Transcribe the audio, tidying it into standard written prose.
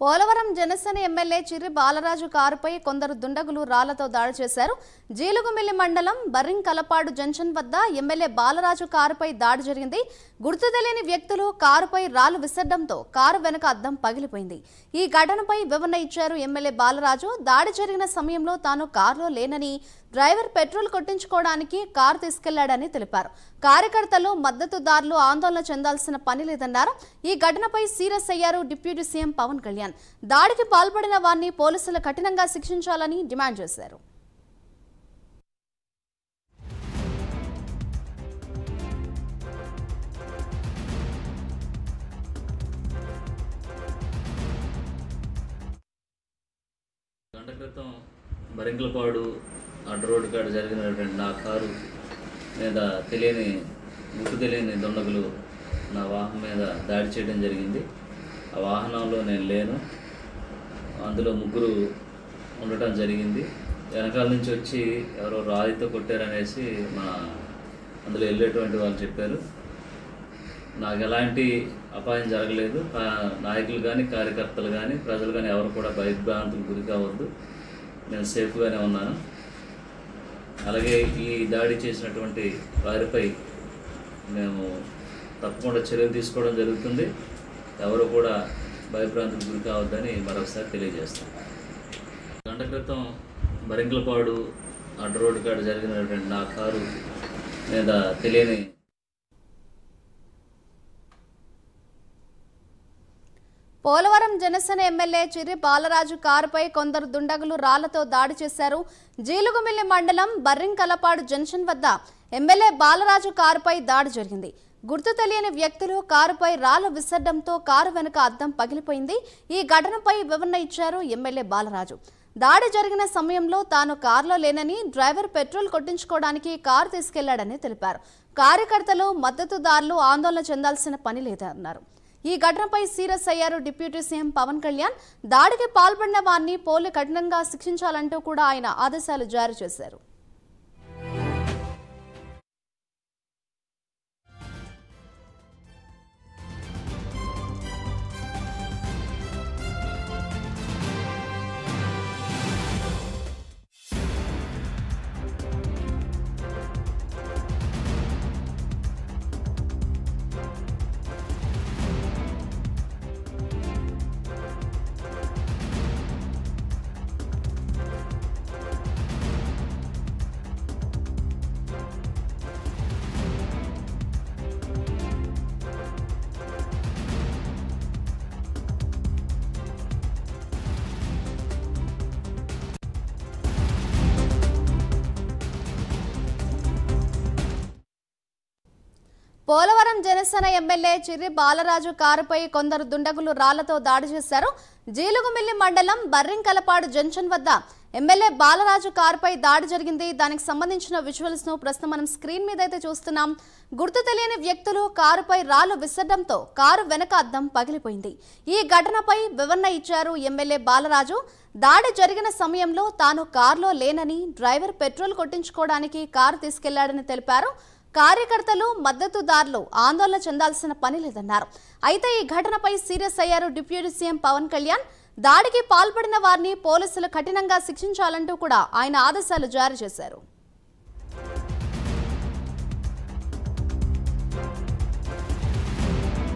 Polavaram Janasena MLA Chirri Balaraju కారుపై కొందరు దుండగులు రాళ్లతో దాడి చేశారు. జీలుగుమిల్లి మండలం బర్రింకలపాడు జంక్షన్ వద్ద ఎమ్మెల్యే బాలరాజు కారుపై దాడి జరిగింది. గుర్తు తెలియని వ్యక్తులు కారుపై రాళ్లు విసరడంతో కారు వెనుక అద్దం పగిలిపోయింది. ఈ ఘటనపై వివరణ ఇచ్చారు ఎమ్మెల్యే బాలరాజు. దాడి జరిగిన సమయంలో తాను కారులో లేనని, డ్రైవర్ పెట్రోల్ కొట్టించుకోవడానికి కారు తీసుకెళ్లాడని తెలిపారు. కార్యకర్తలు, మద్దతుదారులు ఆందోళన చెందాల్సిన పని లేదన్నారు. ఈ ఘటనపై సీరియస్ అయ్యారు డిప్యూటీ సీఎం పవన్ కళ్యాణ్. దాడికి పాల్పడిన వారిని పోలీసులు కఠినంగా శిక్షించాలని డిమాండ్ చేశారు. గంట క్రితం బరింకలపాడు అడ్డు రోడ్డు కాడ జరిగినటువంటి నా కారు మీద గుర్తు తెలియని దుండగులు నా వాహనం మీద దాడి చేయడం జరిగింది. ఆ వాహనంలో నేను లేను. అందులో ముగ్గురు ఉండటం జరిగింది. వెనకాల నుంచి వచ్చి ఎవరో రాయితో కొట్టారనేసి అందులో వెళ్ళేటువంటి వాళ్ళు చెప్పారు. నాకు ఎలాంటి అపాయం జరగలేదు. నాయకులు కానీ, కార్యకర్తలు కానీ, ప్రజలు కానీ ఎవరు కూడా భయభ్రాంతులకు గురి కావద్దు. నేను సేఫ్గానే ఉన్నాను. అలాగే ఈ దాడి చేసినటువంటి వారిపై మేము తప్పకుండా చర్యలు తీసుకోవడం జరుగుతుంది. ఎవరు కూడా భయభ్రాంతులకు గురి కావద్దని మరొకసారి తెలియజేస్తాం. గంట క్రితం బరింకలపాడు అడ్డు రోడ్డు కాడ జరిగినటువంటి నా కారు మీద పోలవరం జనసేన ఎమ్మెల్యే చిర్రి బాలరాజు కారుపై కొందరు దుండగులు రాళ్లతో దాడి చేశారు. జీలుగుమిల్లి మండలం బర్రింకలపాడు జంక్షన్ వద్ద ఎమ్మెల్యే బాలరాజు కారుపై దాడి జరిగింది. గుర్తు తెలియని వ్యక్తులు కారుపై రాళ్లు విసరడంతో కారు వెనుక అద్దం పగిలిపోయింది. ఈ ఘటనపై వివరణ ఇచ్చారు ఎమ్మెల్యే బాలరాజు. దాడి జరిగిన సమయంలో తాను కారులో లేనని, డ్రైవర్ పెట్రోల్ కొట్టించుకోవడానికి కారు తీసుకెళ్లాడని తెలిపారు. కార్యకర్తలు, మద్దతుదారులు ఆందోళన చెందాల్సిన పని లేదన్నారు. ఈ ఘటనపై సీరియస్ అయ్యారు డిప్యూటీ సీఎం పవన్ కళ్యాణ్. దాడికి పాల్పడిన వారిని పోలీసులు కఠినంగా శిక్షించాలంటూ కూడా ఆయన ఆదేశాలు జారీ చేశారు. పోలవరం జనసేన ఎమ్మెల్యే చిర్రి బాలరాజు కారుపై కొందరు దుండగులు రాళ్లతో దాడి చేశారు. జీలుగుమిల్లి మండలం బర్రింకలపాడు జంక్షన్ వద్ద ఎమ్మెల్యే బాలరాజు కారుపై దాడి జరిగింది. దానికి సంబంధించిన విజువల్స్ ను ప్రస్తుతం మనం స్క్రీన్ మీద అయితే చూస్తున్నాం. గుర్తు తెలియని వ్యక్తులు కారుపై రాళ్లు విసరడంతో కారు వెనక అద్దం పగిలిపోయింది. ఈ ఘటనపై వివరణ ఇచ్చారు ఎమ్మెల్యే బాలరాజు. దాడి జరిగిన సమయంలో తాను కారులో లేనని, డ్రైవర్ పెట్రోల్ కొట్టించుకోవడానికి కారు తీసుకెళ్లాడని తెలిపారు. కార్యకర్తలు, మద్దతుదారులు ఆందోళన చెందాల్సిన పని లేదన్నారు. అయితే ఈ ఘటనపై సీరియస్ అయ్యారు డిప్యూటీ సీఎం పవన్ కళ్యాణ్. దాడికి పాల్పడిన వారిని పోలీసులు కఠినంగా శిక్షించాలంటూ కూడా ఆయన ఆదేశాలు జారీ చేశారు.